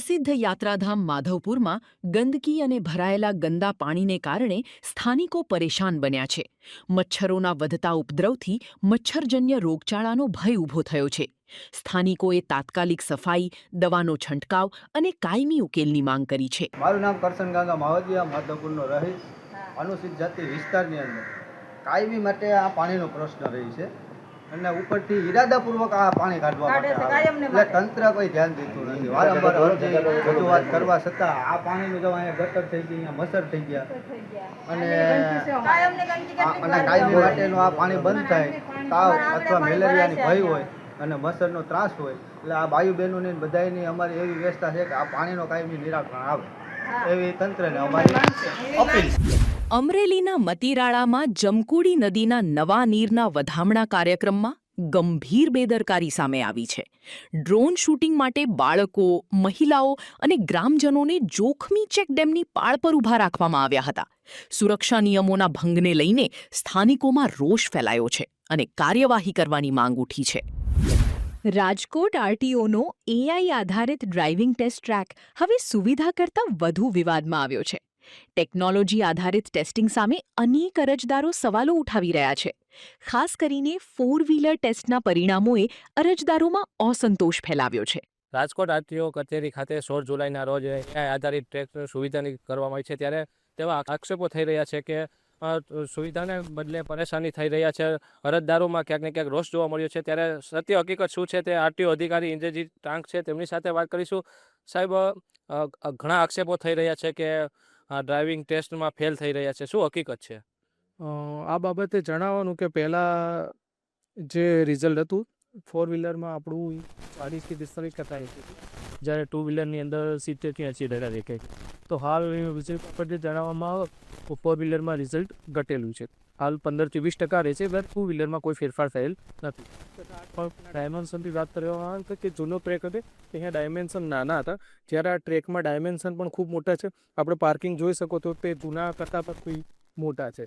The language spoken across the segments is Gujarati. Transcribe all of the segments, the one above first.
પ્રસિદ્ધ યાત્રાધામ માધવપુરમાં ગંદકી અને ભરાયેલા ગંદા પાણીને કારણે સ્થાનિકો પરેશાન બન્યા છે. મચ્છરોના વધતા ઉપદ્રવથી મચ્છરજન્ય રોગચાળાનો ભય ઊભો થયો છે. સ્થાનિકોએ તાત્કાલિક સફાઈ, દવાનો છંટકાવ અને કાયમી ઉકેલની માંગ કરી છે. મારું નામ કરશન ગાંગા માવદિયા, માધવપુરનો રહીશ. અનુસૂચિત જાતિ વિસ્તારની અંદર કાયમી માટે આ પાણીનો પ્રશ્ન રહી છે અને ઉપરથી ઇરાદાપૂર્વક આ પાણી કાઢવા માટે એટલે તંત્ર કોઈ ધ્યાન દેતું નથી. વારંવાર અરજી રજૂઆત કરવા છતાં આ પાણીનું જો અહીંયા ગટર થઈ ગઈ, અહીંયા મસર થઈ ગયા અને કાયમી માટેનું આ પાણી બંધ થાય, તાવ અથવા મેલેરિયાની ભય હોય અને મસરનો ત્રાસ હોય એટલે આ બાયુ બહેનોની બધાની અમારી એવી વ્યવસ્થા છે કે આ પાણીનો કાયમી નિરાકરણ આવે એવી તંત્રને અમારી અપીલ છે. અમરેલીના મતીરાળામાં જમકુડી નદીના નવા નીરના વધામણા કાર્યક્રમમાં ગંભીર બેદરકારી સામે આવી છે. ડ્રોન શૂટિંગ માટે બાળકો, મહિલાઓ અને ગ્રામજનોને જોખમી ચેકડેમની પાળ પર ઊભા રાખવામાં આવ્યા હતા. સુરક્ષા નિયમોના ભંગને લઈને સ્થાનિકોમાં રોષ ફેલાયો છે અને કાર્યવાહી કરવાની માંગ ઉઠી છે. રાજકોટ આરટીઓનો એઆઈ આધારિત ડ્રાઇવિંગ ટેસ્ટ ટ્રેક હવે સુવિધા કરતાં વધુ વિવાદમાં આવ્યો છે. ટેકનોલોજી આધારિત ટેસ્ટિંગ સામે અનેક અરજદારો સવાલો ઉઠાવી રહ્યા છે. ખાસ કરીને 4-વ્હીલર ટેસ્ટના પરિણામોએ અરજદારોમાં અસંતોષ ફેલાવ્યો છે. રાજકોટ આરટીઓ કચેરી ખાતે 16 જુલાઈના રોજ એઆઈ આધારિત ટેસ્ટ સુવિધાની કરવામાં આવી છે, ત્યારે તેવા આક્ષેપો થઈ રહ્યા છે કે સુવિધાને બદલે પરેશાની થઈ રહ્યા છે. અરજદારોમાં ક્યાંક ને ક્યાંક રોષ જોવા મળ્યો છે. ત્યારે સત્ય હકીકત શું છે તે આરટીઓ અધિકારી ઇન્દ્રજીત ટાંક છે, તેમની સાથે વાત કરીશું. સાહેબ, ઘણા આક્ષેપો થઈ રહ્યા છે કે ડ્રાઇવિંગ ટેસ્ટમાં ફેલ થઈ રહ્યા છે, શું હકીકત છે? આ બાબતે જણાવવાનું કે પહેલાં જે રિઝલ્ટ હતું 4-વ્હીલરમાં આપણું 40 થી 45 ટકા હતું, જ્યારે 2-વ્હીલરની અંદર 70 થી 80% દેખાય. તો હાલ રિઝલ્ટ પરથી જણાવવામાં આવે તો 4-વ્હીલરમાં રિઝલ્ટ ઘટેલું છે. હાલ 15 થી 20% રહે છે, but 2-વ્હીલરમાં કોઈ ફેરફાર થયેલ નથી. ડાયમેન્શનથી વાત કરવામાં આવે તો કે જૂનો ટ્રેક હતો ત્યાં ડાયમેન્શન નાના હતા, જ્યારે આ ટ્રેકમાં ડાયમેન્શન પણ ખૂબ મોટા છે. આપણે પાર્કિંગ જોઈ શકો તો તે જૂના કરતાં પણ કોઈ મોટા છે.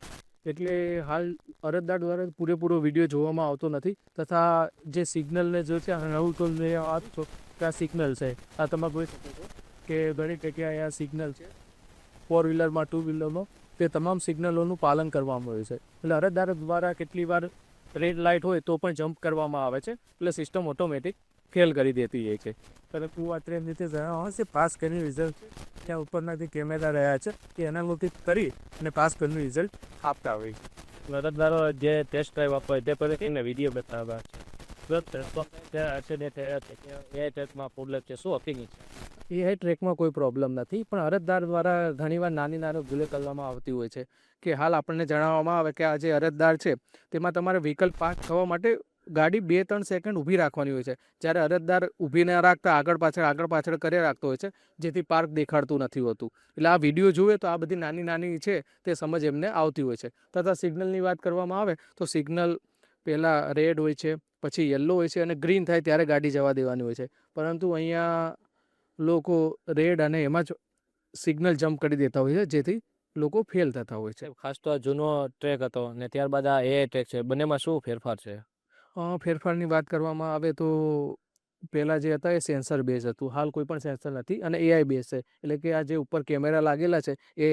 એટલે હાલ અરજદાર દ્વારા પૂરેપૂરો વિડીયો જોવામાં આવતો નથી, તથા જે સિગ્નલને જો છે નવું તો આ છો કે આ સિગ્નલ છે, આ તમે જોઈ શકો છો કે ઘણી જગ્યાએ આ સિગ્નલ છે 4-વ્હીલરમાં 2-વ્હીલરમાં તે તમામ સિગ્નલોનું પાલન કરવામાં આવ્યું છે. એટલે અરજદાર દ્વારા કેટલી વાર રેડ લાઇટ હોય તો પણ જમ્પ કરવામાં આવે છે, એટલે સિસ્ટમ ઓટોમેટિક ફેલ કરી દેતી હોય છે. પરંતુ આ ટ્રેન રીતે જણાવવા છે પાસ કરીને રિઝલ્ટ ત્યાં ઉપરના જે કેમેરા રહ્યા છે એ એનાલિટિક કરી અને પાસ કરીને રિઝલ્ટ આપતા હોય. અરજદારો જે ટેસ્ટ ડ્રાઈવ આપવા હોય તે પર એને વિડીયો બતાવવા એ ટેસ્ટમાં પ્રોબ્લેમ છે, શું હકીકત છે? એ ટ્રેકમાં કોઈ પ્રોબ્લેમ નથી, પણ અરજદાર દ્વારા ઘણીવાર નાની ભૂલો કરવામાં આવતી હોય છે. કે હાલ આપણને જણાવવામાં આવે કે આ જે અરજદાર છે તેમાં તમારે વ્હીકલ પાર્ક થવા માટે ગાડી 2-3 સેકન્ડ ઊભી રાખવાની હોય છે, જ્યારે અરજદાર ઊભી ન રાખતા આગળ પાછળ કરી રાખતો હોય છે, જેથી પાર્ક દેખાડતું નથી હોતું. એટલે આ વિડીયો જુએ તો આ બધી નાની છે તે સમજ એમને આવતી હોય છે. તથા સિગ્નલની વાત કરવામાં આવે તો સિગ્નલ પહેલાં રેડ હોય છે, પછી યલો હોય છે અને ગ્રીન થાય ત્યારે ગાડી જવા દેવાની હોય છે. પરંતુ અહીંયા લોકો રેડ અને એમાં જ સિગ્નલ જમ્પ કરી દેતા હોય છે, જેથી લોકો ફેલ થતા હોય છે. ખાસ તો આ જૂનો ટ્રેક હતો ને ત્યારબાદ આ એઆઈ ટ્રેક છે, બંનેમાં શું ફેરફાર છે? ફેરફારની વાત કરવામાં આવે તો પહેલાં જે હતા એ સેન્સર બેઝ હતું, હાલ કોઈ પણ સેન્સર નથી અને એઆઈ બેઝ છે. એટલે કે આ જે ઉપર કેમેરા લાગેલા છે એ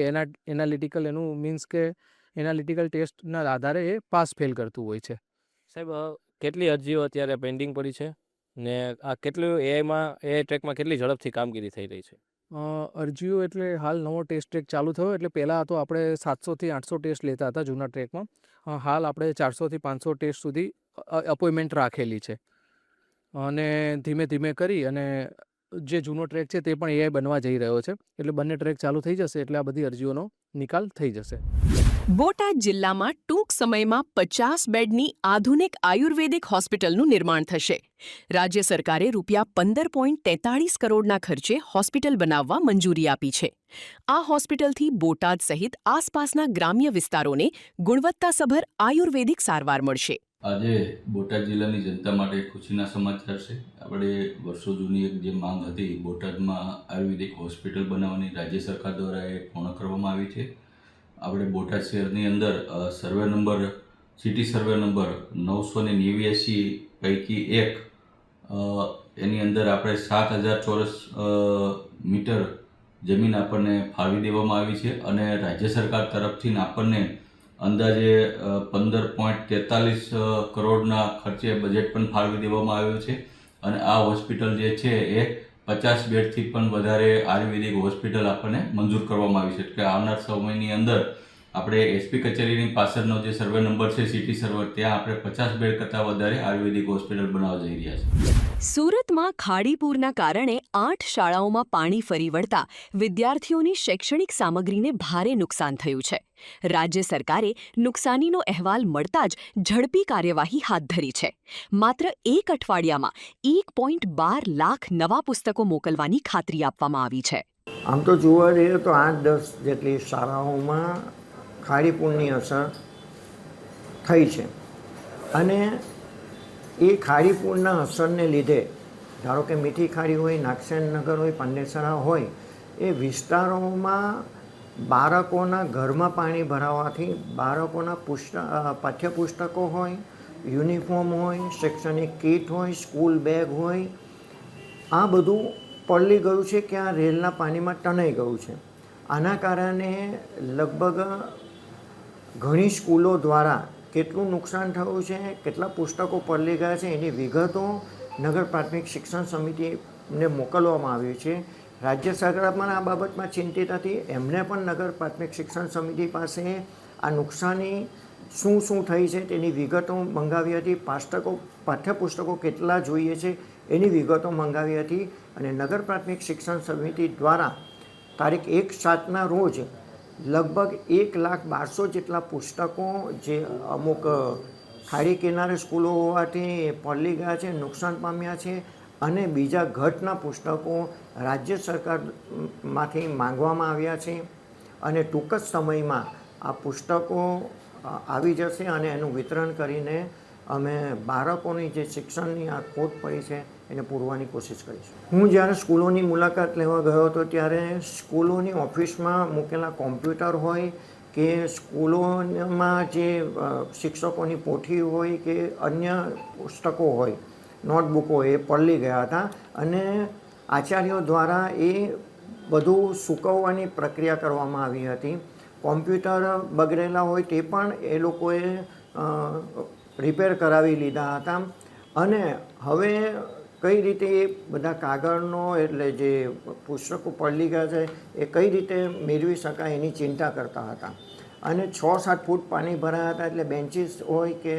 એનાલિટિકલ એનું મીન્સ કે એનાલિટિકલ ટેસ્ટના આધારે એ પાસ ફેલ કરતું હોય છે. સાહેબ, કેટલી અરજીઓ અત્યારે પેન્ડિંગ પડી છે ને આ કેટલું એઆઈ ટ્રેકમાં કેટલી ઝડપથી કામગીરી થઈ રહી છે? અરજીઓ એટલે હાલ નવો ટેસ્ટ ટ્રેક ચાલુ થયો, એટલે પહેલાં તો આપણે 700 થી 800 ટેસ્ટ લેતા હતા જૂના ટ્રેકમાં. હાલ આપણે 400 થી 500 ટેસ્ટ સુધી અપોઇન્ટમેન્ટ રાખેલી છે અને ધીમે કરી અને જે જૂનો ટ્રેક છે તે પણ એઆઈ બનવા જઈ રહ્યો છે. એટલે બંને ટ્રેક ચાલુ થઈ જશે એટલે આ બધી અરજીઓનો નિકાલ થઈ જશે. બોટાદ જિલ્લામાં ટૂંક સમયમાં 50 બેડની આધુનિક આયુર્વેદિક હોસ્પિટલનું નિર્માણ થશે. રાજ્ય સરકારે ₹15.43 કરોડના ખર્ચે હોસ્પિટલ બનાવવા મંજૂરી આપી છે. આ હોસ્પિટલથી બોટાદ સહિત આસપાસના ગ્રામ્ય વિસ્તારોને ગુણવત્તાસભર આયુર્વેદિક સારવાર મળશે. આજે બોટાદ જિલ્લાની જનતા માટે ખુશીના સમાચાર છે. આપણે વર્ષો જૂની એક જે માંગ હતી બોટાદમાં આયુર્વેદિક હોસ્પિટલ બનાવવાની રાજ્ય સરકાર દ્વારા એ પૂર્ણ કરવામાં આવી છે. આપણે બોટાદ શહેરની અંદર સિટી સર્વે નંબર 989 પૈકી એક એની અંદર આપણે 7,000 ચોરસ મીટર જમીન આપણને ફાળવી દેવામાં આવી છે અને રાજ્ય સરકાર તરફથી આપણને અંદાજે 15.43 કરોડના ખર્ચે બજેટ પણ ફાળવી દેવામાં આવ્યું છે અને આ હોસ્પિટલ જે છે એ 50 બેડથી પણ વધારે આયુર્વેદિક હોસ્પિટલ આપણને મંજૂર કરવામાં આવી છે. એટલે આવનાર સમયની અંદર આપણે એસપી કચેરીની પાછળનો જે સર્વે નંબર છે સિટી સર્વે, ત્યાં આપણે 50 બેડ કરતાં વધારે આયુર્વેદિક હોસ્પિટલ બનાવવા જઈ રહ્યા છીએ. સુરતમાં ખાડીપૂરના કારણે 8 શાળાઓમાં પાણી ફરી વળતા વિદ્યાર્થીઓની શૈક્ષણિક સામગ્રીને ભારે નુકસાન થયું છે. રાજ્ય સરકારે નુકસાનીનો અહેવાલ મળતા જ ઝડપી કાર્યવાહી હાથ ધરી છે. માત્ર એક અઠવાડિયામાં 1.12 લાખ નવા પુસ્તકો મોકલવાની ખાતરી આપવામાં આવી છે. આમ તો જોવા જઈએ તો 8-10 જેટલી શાળાઓમાં ખાડીપૂરની અસર થઈ છે અને એ ખાડીપૂરના અસરને લીધે ધારો કે મીઠી ખાડી હોય, નાગસેનનગર હોય, પાંડેસરા હોય, એ વિસ્તારોમાં બાળકોના ઘરમાં પાણી ભરાવાથી બાળકોના પાઠ્યપુસ્તકો હોય, યુનિફોર્મ હોય, શૈક્ષણિક કીટ હોય, સ્કૂલ બેગ હોય, આ બધું પલળી ગયું છે કે આ રેલના પાણીમાં ટનાઈ ગયું છે. આના કારણે લગભગ ઘણી સ્કૂલો દ્વારા કેટલું નુકસાન થયું છે, કેટલા પુસ્તકો પલળી ગયા છે, એની વિગતો નગર પ્રાથમિક શિક્ષણ સમિતિને મોકલવામાં આવી છે. રાજ્ય સરકાર પણ આ બાબતમાં ચિંતિત હતી. એમને પણ નગર પ્રાથમિક શિક્ષણ સમિતિ પાસે આ નુકસાની શું થઈ છે તેની વિગતો મંગાવી હતી. પાઠ્યપુસ્તકો કેટલા જોઈએ છે એની વિગતો મંગાવી હતી અને નગર પ્રાથમિક શિક્ષણ સમિતિ દ્વારા તારીખ 1/7ના રોજ લગભગ 1,12,000 જેટલા પુસ્તકો જે અમુક ખાડી કિનારે સ્કૂલો હોવાથી પલળી ગયા છે, નુકસાન પામ્યા છે અને બીજા ઘટના પુસ્તકો રાજ્ય સરકારમાંથી માંગવામાં આવ્યા છે અને ટૂંક જ સમયમાં આ પુસ્તકો આવી જશે અને એનું વિતરણ કરીને અમે બાળકોની જે શિક્ષણની આ ખોટ પડી છે એને પૂરવાની કોશિશ કરીશું. હું જ્યારે સ્કૂલોની મુલાકાત લેવા ગયો હતો ત્યારે સ્કૂલોની ઓફિસમાં મૂકેલા કોમ્પ્યુટર હોય કે સ્કૂલોમાં જે શિક્ષકોની પોથી હોય કે અન્ય પુસ્તકો હોય, નોટબુકો એ પલળી ગયા હતા અને આચાર્યો દ્વારા એ બધું સૂકવવાની પ્રક્રિયા કરવામાં આવી હતી. કોમ્પ્યુટર બગડેલા હોય તે પણ એ લોકોએ રિપેર કરાવી લીધા હતા અને હવે કઈ રીતે એ બધા કાગળનો એટલે જે પુસ્તકો પલળી ગયા છે એ કઈ રીતે મેળવી શકાય એની ચિંતા કરતા હતા અને 6-7 ફૂટ પાણી ભરાયા હતા એટલે બેન્ચીસ હોય કે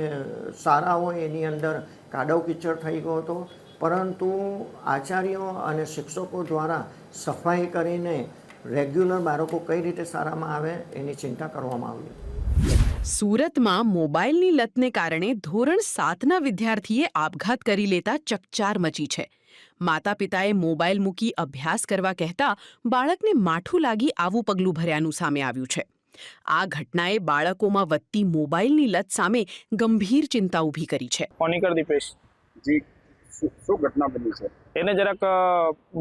સારા હોય એની અંદર કાદવ કીચડ થઈ ગયો હતો. પરંતુ આચાર્યો અને શિક્ષકો દ્વારા સફાઈ કરીને રેગ્યુલર બાળકો કઈ રીતે સારામાં આવે એની ચિંતા કરવામાં આવી. સુરતમાં મોબાઈલની લતને કારણે ધોરણ 7ના વિદ્યાર્થીએ આપઘાત કરી લેતા ચકચાર મચી છે. માતા પિતાએ મોબાઈલ મૂકી અભ્યાસ કરવા કહેતા બાળકને માઠું લાગી આવું પગલું ભર્યાનું સામે આવ્યું છે. આ ઘટનાએ બાળકોમાં વધતી મોબાઈલની લત સામે ગંભીર ચિંતા ઊભી કરી છે. કોનિકર દીપેશ જી, શું ઘટના બની છે? એને જરાક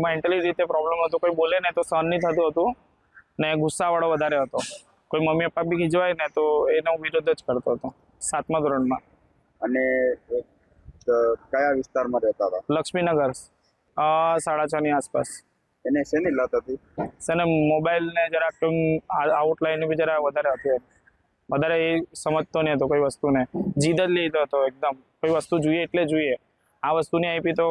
મેન્ટલી રીતે પ્રોબ્લેમ હતો. કોઈ બોલે ને તો સહન નહીં થતું હતું ને ગુસ્સાવાળો વધારે હતો. કોઈ મમ્મી પપ્પા બી ખીજવાય ને તો એનો વિરોધ જ કરતો હતો. 7મા ધોરણમાં. અને કયા વિસ્તારમાં રહેતા હતા? લક્ષ્મીનગર 6:30 આસપાસ. એને શેની લત હતી? એને મોબાઈલને જરાક આઉટલાઈન બી જરા વધારે હતી. વધારે એ સમજતો નહીં હતો કોઈ વસ્તુને. જીદ જ લીધો હતો એકદમ. કોઈ વસ્તુ જોઈએ એટલે જોઈએ. આ વસ્તુ નહીં આપી તો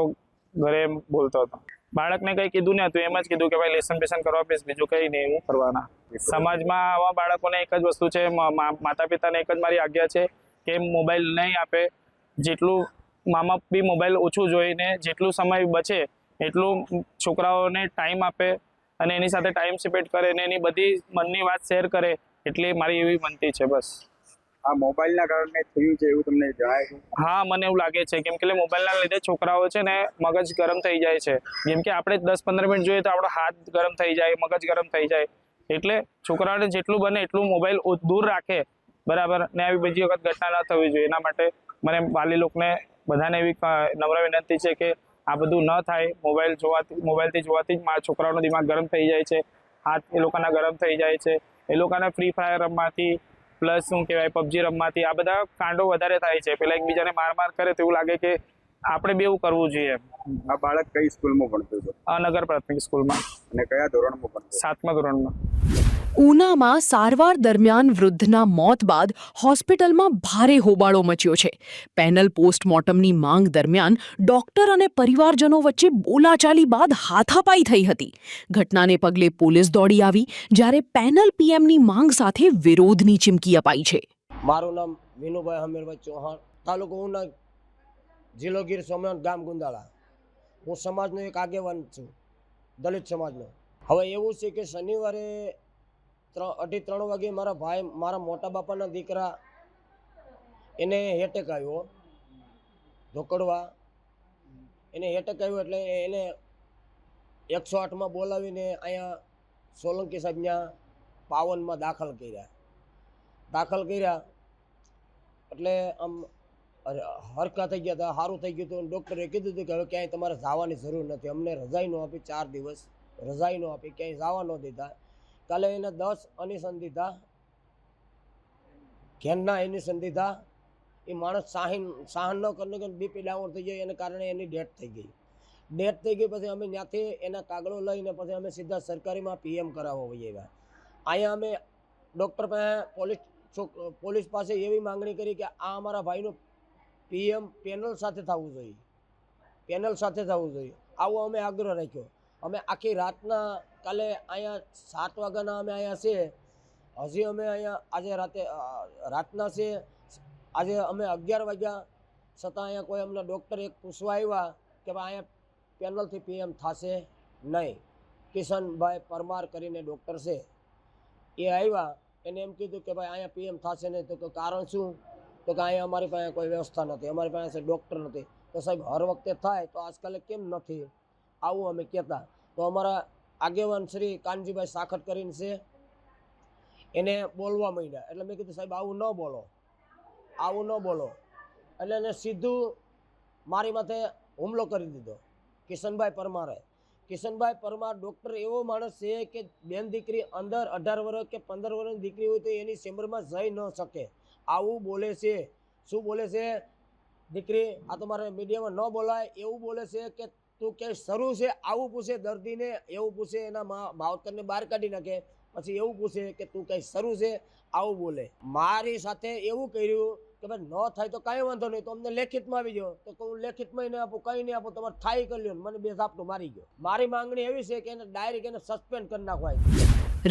ઘરે બોલતો હતો. બાળકને કંઈ કીધું ને હતું, એમ જ કીધું કે ભાઈ લેસન બેસન કરવા બેસ, બીજું કંઈ નહીં હું કરવાના. સમાજમાં આવા બાળકોને એક જ વસ્તુ છે, માતા પિતાને એક જ મારી આજ્ઞા છે કે મોબાઈલ નહીં આપે. જેટલું મા બાપ બી મોબાઈલ ઓછું જોઈને જેટલું સમય બચે એટલું છોકરાઓને ટાઈમ આપે અને એની સાથે ટાઈમ સ્પેન્ડ કરે અને એની બધી મનની વાત શેર કરે, એટલી મારી એવી વિનંતી છે બસ. આ મોબાઈલના કારણે થયું છે એવું તમને જણાય છે? હા, મને એવું લાગે છે. કેમ કે મોબાઈલના લીધે છોકરાઓ છે ને મગજ ગરમ થઈ જાય છે. જેમ કે આપણે 10-15 મિનિટ જોઈએ તો આપણો હાથ ગરમ થઈ જાય, મગજ ગરમ થઈ જાય. એટલે છોકરાઓને જેટલું બને એટલું મોબાઈલ દૂર રાખે, બરાબર, ને આવી બીજી વખત ઘટના ન થવી જોઈએ. એના માટે મને વાલી લોકોને બધાને એવી નમ્ર વિનંતી છે કે આ બધું ન થાય. મોબાઈલથી જોવાથી જ મારા છોકરાઓનો દિમાગ ગરમ થઈ જાય છે, હાથ એ લોકોના ગરમ થઈ જાય છે. એ લોકોને ફ્રી ફાયર રમવાથી પ્લસ શું કહેવાય PUBG રમવાથી આ બધા કાંડો વધારે થાય છે. પેલા એકબીજાને માર કરે તો એવું લાગે કે આપણે બી એવું કરવું જોઈએ. આ બાળક કઈ સ્કૂલમાં ભણતું હતું આ નગર પ્રાથમિક સ્કૂલમાં અને કયા ધોરણમાં ભણતું 7મા ધોરણમાં. ઉનામાં સારવાર દરમિયાન વૃદ્ધના મોત બાદ હોસ્પિટલમાં ભારે હોબાળો મચ્યો છે. પેનલ પોસ્ટમોર્ટમની માંગ દરમિયાન ડોક્ટર અને પરિવારજનો વચ્ચે બોલાચાલી બાદ હાથાપાઈ થઈ હતી. ઘટનાને પગલે પોલીસ દોડી આવી, જ્યારે પેનલ પીએમની માંગ સાથે વિરોધની ચીમકી અપાઈ છે. મારું નામ વિનુભાઈ હમીરભાઈ ચૌહાણ, તાલુકો ઉના, જિલ્લો ગીર સોમનાથ, ગામ ગુંદાળા. હું સમાજનો એક આગેવાન છું, દલિત સમાજનો. હવે એવું છે કે શનિવારે 2:30 વાગે મારા મોટા બાપાના દીકરા એને હેટેક આવ્યો, ધોકડવા. એને હેટેક આવ્યો એટલે એને 108માં બોલાવીને અહીંયા સોલંકી સાહેબના પાવનમાં દાખલ કર્યા. એટલે આમ હરકા થઈ ગયા હતા, સારું થઈ ગયું હતું. ડૉક્ટરે કીધું હતું કે હવે ક્યાંય તમારે જવાની જરૂર નથી. અમને રજાઈ ન આપી, 4 દિવસ રજાઈ ન આપી, ક્યાંય જવા ન દીધા. કાલે એને 10 અનિસન દીધા, ઘેરના અનિસન દીધા. એ માણસ સહન ન કરીને કે બીપી ડાઉન થઈ જાય, એને કારણે એની ડેથ થઈ ગઈ. પછી અમે ત્યાંથી એના કાગળો લઈને પછી અમે સીધા સરકારીમાં પીએમ કરાવવા વહી આવ્યા. અહીંયા અમે ડૉક્ટર પાસે પોલીસ પાસે એવી માંગણી કરી કે આ અમારા ભાઈનું પીએમ પેનલ સાથે થવું જોઈએ. આવો અમે આગ્રહ રાખ્યો. અમે આખી રાતના કાલે અહીંયા 7 વાગ્યાના અમે અહીંયા છે. હજી અમે અહીંયા આજે રાતના છે. આજે અમે 11 વાગ્યા છતાં અહીંયા કોઈ અમને ડૉક્ટર એક પૂછવા આવ્યા કે ભાઈ અહીંયા પેનલથી પીએમ થશે નહીં. કિશનભાઈ પરમાર કરીને ડૉક્ટર છે, એ આવ્યા. એને એમ કીધું કે ભાઈ અહીંયા પીએમ થશે નહીં. તો કે કારણ શું? તો કે અહીંયા અમારી પાસે કોઈ વ્યવસ્થા નથી, અમારી પાસે ડૉક્ટર નથી. તો સાહેબ હર વખતે થાય તો આજકાલે કેમ નથી? આવું અમે કહેતા. તો અમારા આગેવાન શ્રી કાનજીભાઈ સાખટ કરીને છે, એને બોલવા માંડ્યા. એટલે મેં કીધું સાહેબ આવું ન બોલો. એટલે એને સીધું મારી માથે હુમલો કરી દીધો કિશનભાઈ પરમાર. ડૉક્ટર એવો માણસ છે કે બેન દીકરી અંદર 18 વર્ષ કે 15 વર્ષની દીકરી હોય તો એની ચેમ્બરમાં જઈ ન શકે. આવું બોલે છે. શું બોલે છે? દીકરી આ તમારે મીડિયામાં ન બોલાય એવું બોલે છે કે તું ક્યાંય શરૂ છે આવું પૂછે દર્દીને. એવું પૂછે, એના માવતરને બહાર કાઢી નાખે. પછી એવું પૂછે કે તું ક્યાંય શરૂ છે આવું બોલે. મારી સાથે એવું કર્યું કે ભાઈ ન થાય તો કાંઈ વાંધો નહીં, તો અમને લેખિતમાં આવી જાઓ. તો હું લેખિતમાં નહીં આપું, કંઈ નહીં આપું, તમારે થાય કરી લ્યો. મને 2 ઝાપટું મારી ગયો. મારી માંગણી એવી છે કે એને ડાયરેક્ટ એને સસ્પેન્ડ કરી નાખવાય.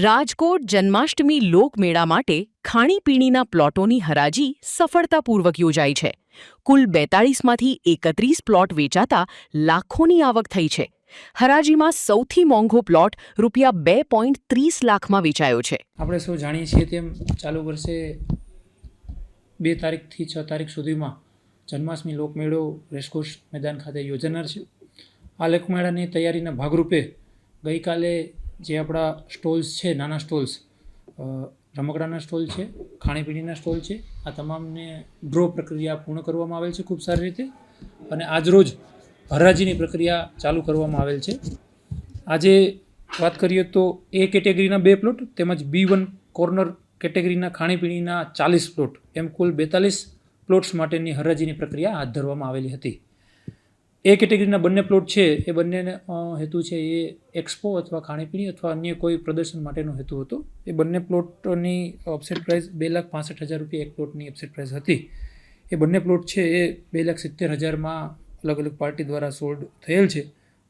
રાજકોટ જન્માષ્ટમી લોકમેળા માટે ખાણીપીણીના પ્લોટોની હરાજી સફળતાપૂર્વક યોજાઈ છે. કુલ 42માંથી 31 પ્લોટ વેચાતા લાખોની આવક થઈ છે. હરાજીમાં સૌથી મોંઘો પ્લોટ ₹2.30 લાખમાં વેચાયો છે. આપણે સૌ જાણીએ છીએ તેમ ચાલુ વર્ષે 2 તારીખથી 6 તારીખ સુધીમાં જન્માષ્ટમી લોકમેળો રેસકોર્સ મેદાન ખાતે યોજાનાર છે. આ લોકમેળાની તૈયારીના ભાગરૂપે ગઈકાલે જે આપણા સ્ટોલ્સ છે, નાના સ્ટોલ્સ, રમકડાના સ્ટોલ છે, ખાણીપીણીના સ્ટોલ છે, આ તમામને ડ્રો પ્રક્રિયા પૂર્ણ કરવામાં આવેલ છે ખૂબ સારી રીતે. અને આજરોજ હરાજીની પ્રક્રિયા ચાલુ કરવામાં આવેલ છે. આજે વાત કરીએ તો એ કેટેગરીના 2 પ્લોટ તેમજ B1 કોર્નર કેટેગરીના ખાણીપીણીના 40 પ્લોટ, એમ કુલ 42 પ્લોટ્સ માટેની હરાજીની પ્રક્રિયા હાથ ધરવામાં આવેલી હતી. એ કેટેગરીના બંને પ્લોટ છે એ બંનેનો હેતુ છે એ એક્સપો અથવા ખાણીપીણી અથવા અન્ય કોઈ પ્રદર્શન માટેનો હેતુ હતો. એ બંને પ્લોટની ઓફસેટ પ્રાઇસ ₹2,65,000 એક પ્લોટની ઓફસેટ પ્રાઇસ હતી. એ બંને પ્લોટ છે એ 2,70,000માં અલગ અલગ પાર્ટી દ્વારા સોલ્ડ થયેલ છે.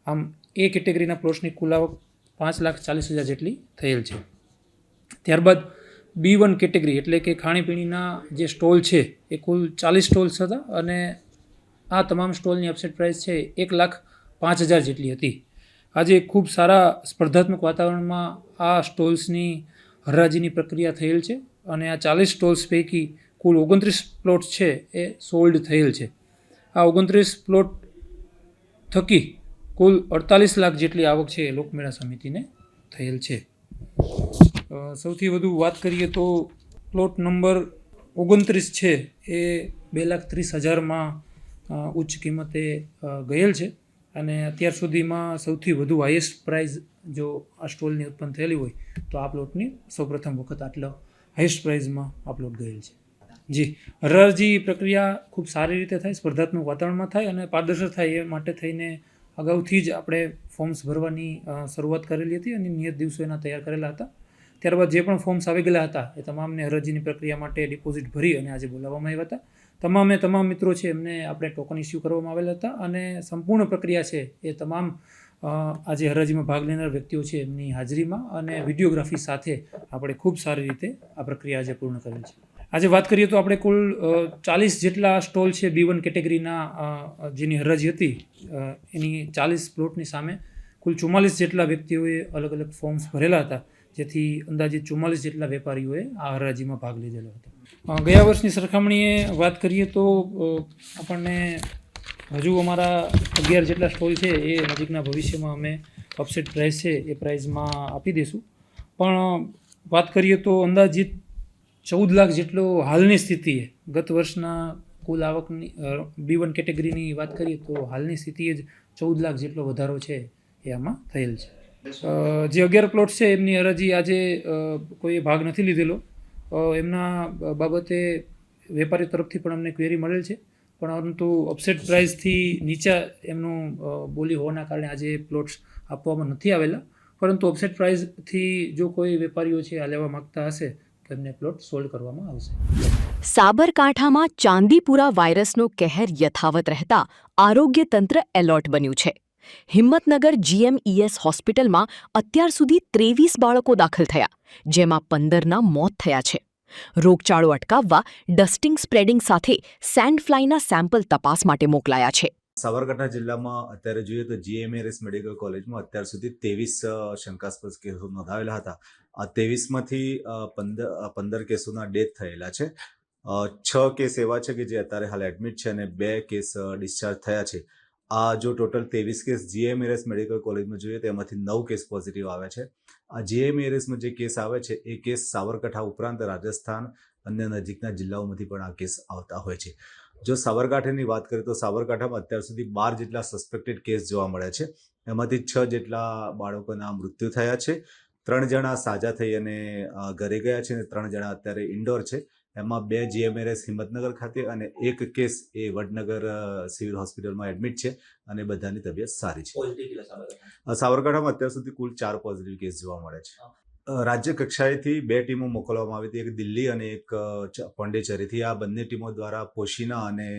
આમ એ કેટેગરીના પ્લોટ્સની કુલ આવક 5,40,000 જેટલી થયેલ છે. ત્યારબાદ B1 કેટેગરી એટલે કે ખાણીપીણીના જે સ્ટોલ છે એ કુલ 40 સ્ટોલ્સ હતા અને આ તમામ સ્ટોલની ઓફસેટ પ્રાઇસ છે 1,05,000 જેટલી હતી. આજે ખૂબ સારા સ્પર્ધાત્મક વાતાવરણમાં આ સ્ટોલ્સની હરાજીની પ્રક્રિયા થયેલ છે અને આ 40 સ્ટોલ્સ પૈકી કુલ 29 પ્લોટ્સ છે એ સોલ્ડ થયેલ છે. આ 29 પ્લોટ થકી કુલ 48 લાખ જેટલી આવક છે એ લોકમેળા સમિતિને થયેલ છે. સૌથી વધુ વાત કરીએ તો પ્લોટ નંબર 29 છે એ 2,30,000માં ઉચ્ચ કિંમતે ગયેલ છે અને અત્યાર સુધીમાં સૌથી વધુ હાઈએસ્ટ પ્રાઇઝ જો આ સ્ટોલની ઉત્પન્ન થયેલી હોય તો આ પ્લોટની સૌપ્રથમ વખત આટલો હાઈએસ્ટ પ્રાઇઝમાં આ પ્લોટ ગયેલ છે. જી, હરાજી પ્રક્રિયા ખૂબ સારી રીતે થાય, સ્પર્ધાત્મક વાતાવરણમાં થાય અને પારદર્શક થાય એ માટે થઈને અગાઉથી જ આપણે ફોર્મ્સ ભરવાની શરૂઆત કરેલી હતી અને નિયત દિવસો એના તૈયાર કરેલા હતા. ત્યારબાદ જે પણ ફોર્મ્સ આવી ગયેલા હતા એ તમામને હરાજીની પ્રક્રિયા માટે ડિપોઝિટ ભરી અને આજે બોલાવવામાં આવ્યા હતા. તમામ મિત્રો છે એમને આપણે ટોકન ઇસ્યુ કરવામાં આવેલા હતા અને સંપૂર્ણ પ્રક્રિયા છે એ તમામ આજે હરાજીમાં ભાગ લેનાર વ્યક્તિઓ છે એમની હાજરીમાં અને વિડીયોગ્રાફી સાથે આપણે ખૂબ સારી રીતે આ પ્રક્રિયા આજે પૂર્ણ કરેલ છે. આજે વાત કરીએ તો આપણે કુલ 40 જેટલા સ્ટોલ છે B1 કેટેગરીના જેની હરાજી હતી એની 40 પ્લોટની સામે કુલ 44 જેટલા વ્યક્તિઓએ અલગ અલગ ફોર્મ્સ ભરેલા હતા, જેથી અંદાજિત 44 જેટલા વેપારીઓએ આ હરાજીમાં ભાગ લીધેલો હતો. ગયા વર્ષની સરખામણીએ વાત કરીએ તો આપણને હજુ અમારા 11 જેટલા સ્ટોલ છે એ નજીકના ભવિષ્યમાં અમે અપસેટ પ્રાઇસ છે એ પ્રાઇઝમાં આપી દઈશું. પણ વાત કરીએ તો અંદાજિત 14 લાખ જેટલો હાલની સ્થિતિએ ગત વર્ષના કુલ આવકની B1 કેટેગરીની વાત કરીએ તો હાલની સ્થિતિએ જ 14 લાખ જેટલો વધારો છે એ આમાં થયેલ છે. જે 11 પ્લોટ છે એમની હરાજી આજે કોઈએ ભાગ નથી લીધેલો. એમના બાબતે વેપારી તરફથી પણ અમને ક્વેરી મળેલ છે, પરંતુ અપસેટ પ્રાઇસથી નીચા એમનું બોલી હોવાના કારણે આજે પ્લોટ્સ આપવામાં નથી આવેલા. પરંતુ અપસેટ પ્રાઇસથી જો કોઈ વેપારીઓ છે આ લેવા માગતા હશે તો એમને પ્લોટ સોલ્વ કરવામાં આવશે. સાબરકાંઠામાં ચાંદીપુરા વાયરસનો કહેર યથાવત રહેતા આરોગ્ય તંત્ર એલર્ટ બન્યું છે. હિંમતનગર GMES હોસ્પિટલમાં અત્યાર સુધી 23 બાળકો દાખલ થયા, જેમાં 15ના મોત થયા છે. રોગચાળો અટકાવવા ડસ્ટિંગ સ્પ્રેડિંગ સાથે સેન્ડ ફ્લાયના સેમ્પલ તપાસ માટે મોકલાયા છે. સાબરકાંઠા જિલ્લામાં અત્યારે જોઈએ તો GMES મેડિકલ કોલેજમાં અત્યાર સુધી 23 શંકાસ્પદ કેસો નોંધાવેલા હતા. આ 23માંથી 15 કેસોના ડેથ થયેલા છે. 6 કેસ એવા છે કે જે અત્યારે હાલ એડમિટ છે અને 2 કેસ ડિસ્ચાર્જ થયા છે. આ જો ટોટલ 23 કેસ GMES મેડિકલ કોલેજમાં જોઈએ તો એમાંથી 9 કેસ પોઝિટિવ આવ્યા છે. આ GMESમાં જે કેસ આવે છે એ કેસ સાબરકાંઠા ઉપરાંત રાજસ્થાન અન્ય નજીકના જિલ્લાઓમાંથી પણ આ કેસ આવતા હોય છે. જો સાબરકાંઠાની વાત કરીએ તો સાબરકાંઠામાં અત્યાર સુધી 12 જેટલા સસ્પેક્ટેડ કેસ જોવા મળ્યા છે. એમાંથી 6 જેટલા બાળકોના મૃત્યુ થયા છે. 3 જણા સાજા થઈ અને ઘરે ગયા છે અને 3 જણા અત્યારે ઇન્ડોર છે. એમાં 2 GMES હિંમતનગર ખાતે અને 1 કેસ એ વડનગર સિવિલ હોસ્પિટલમાં એડમિટ છે અને બધાની તબિયત સારી છે. સાબરકાંઠામાં અત્યાર સુધી કુલ 4 પોઝિટિવ કેસ જોવા મળે છે. રાજ્ય કક્ષાએથી 2 ટીમો મોકલવામાં આવી હતી, એક દિલ્હી અને એક પોંડિચેરીથી. આ બંને ટીમો દ્વારા પોશીના અને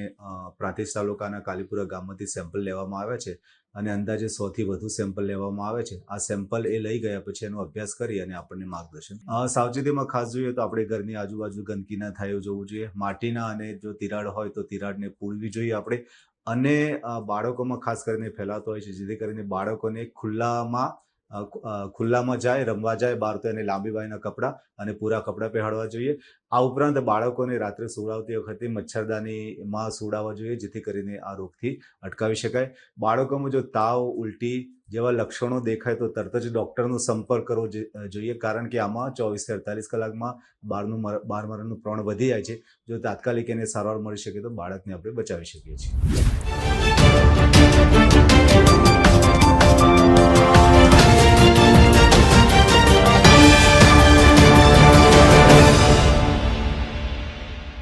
પ્રાંતિજ તાલુકાના કાલીપુરા ગામમાંથી સેમ્પલ લેવામાં આવ્યા છે અને અંદાજે 100થી વધુ સેમ્પલ લેવામાં આવે છે. આ સેમ્પલ એ લઈ ગયા પછી એનો અભ્યાસ કરી અને આપણને માર્ગદર્શન. સાવચેતીમાં ખાસ જોઈએ તો આપણે ઘરની આજુબાજુ ગંદકી ના થાય એવું જોવું જોઈએ. માટીના અને જો તિરાડ હોય તો તિરાડને પૂરવી જોઈએ આપણે. અને બાળકોમાં ખાસ કરીને ફેલાતો હોય છે, જેથી કરીને બાળકોને ખુલ્લામાં જાય, રમવા જાય બહાર તો એને લાંબી બાયના કપડાં અને પૂરા કપડાં પહેરવા જોઈએ. આ ઉપરાંત બાળકોને રાત્રે સુવડાવતી વખતે મચ્છરદાનીમાં સુવડાવવા જોઈએ, જેથી કરીને આ રોગથી અટકાવી શકાય. બાળકોમાં જો તાવ, ઉલટી જેવા લક્ષણો દેખાય તો તરત જ ડૉક્ટરનો સંપર્ક કરવો જોઈએ, કારણ કે આમાં 24 થી 48 કલાકમાં બાળ મરણનું પ્રમાણ વધી જાય છે. જો તાત્કાલિક એને સારવાર મળી શકે તો બાળકને આપણે બચાવી શકીએ છીએ.